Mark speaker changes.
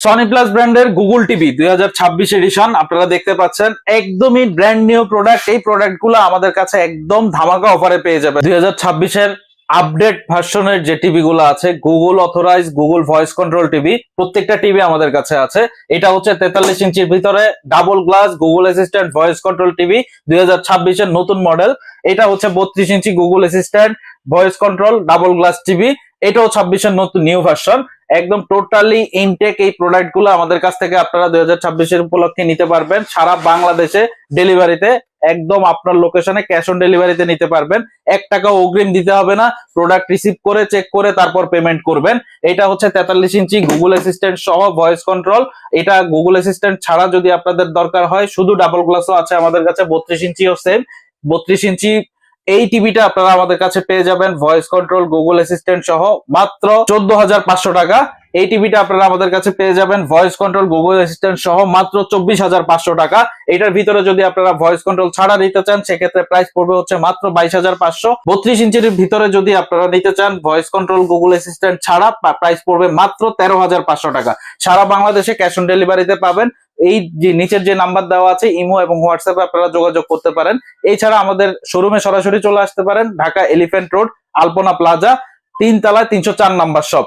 Speaker 1: Sony plus ব্র্যান্ডের Google TV 2026 addition আপনারা দেখতে পাচ্ছেন, একদমই ব্র্যান্ড নিউ প্রোডাক্ট। এই প্রোডাক্ট গুলো আমাদের কাছে একদম ধামাকা অফারে পেয়ে যাবে। 2026-এর আপডেট ভার্সনের যে টিভি গুলো আছে, Google authorise, Google voice control TV, প্রত্যেকটা টিভি আমাদের কাছে আছে। এটা হচ্ছে 43 ইঞ্চির ভিতরে double glass Google assistant voice control TV 2026-এর নতুন মডেল। এটা হচ্ছে 32 inch Google assistant voice control double glass TV. এটাও 26-এর নতুন নিউ ভার্সন। একদম টোটালি ইনটেক এই প্রোডাক্ট গুলো আমাদের কাছ থেকে আপনারা 2026-এর উপলক্ষে নিতে পারবেন। সারা বাংলাদেশে ডেলিভারিতে, একদম আপনার লোকেশনে ক্যাশ অন ডেলিভারিতে নিতে পারবেন। 1 টাকা অগ্রিম দিতে হবে না, প্রোডাক্ট রিসিভ করে চেক করে তারপর পেমেন্ট করবেন। এটা হচ্ছে 43 ইঞ্চি গুগল অ্যাসিস্ট্যান্ট সহ ভয়েস কন্ট্রোল। এটা গুগল অ্যাসিস্ট্যান্ট ছাড়া যদি আপনাদের দরকার হয়, শুধু ডাবল গ্লাসও আছে আমাদের কাছে, 32 ইঞ্চিও সেম। 32 ইঞ্চি এই টিভিটা আপনারা আমাদের কাছে পেয়ে যাবেন ভয়েস কন্ট্রোল গুগল অ্যাসিস্ট্যান্ট সহ মাত্র 14,500 টাকা। এই টিভিটা আপনারা আমাদের কাছে পেয়ে যাবেন ভয়েস কন্ট্রোল গুগল অ্যাসিস্ট্যান্ট সহ মাত্র 24,500 টাকা। এটার ভিতরে যদি আপনারা ভয়েস কন্ট্রোল ছাড়া নিতে চান, সেক্ষেত্রে প্রাইস পড়বে হচ্ছে মাত্র 22,500। 32 ইঞ্চির ভিতরে যদি আপনারা নিতে চান ভয়েস কন্ট্রোল গুগল অ্যাসিস্ট্যান্ট ছাড়া, প্রাইস পড়বে মাত্র 13,500 টাকা। সারা বাংলাদেশে ক্যাশ অন ডেলিভারিতে পাবেন। এই যে নিচের যে নাম্বার দেওয়া আছে, ইমো এবং হোয়াটসঅ্যাপে আপনারা যোগাযোগ করতে পারেন। এছাড়া আমাদের শোরুমে সরাসরি চলে আসতে পারেন, ঢাকা এলিফ্যান্ট রোড, আলপনা প্লাজা, 3 তলায় 304 নাম্বার শপ।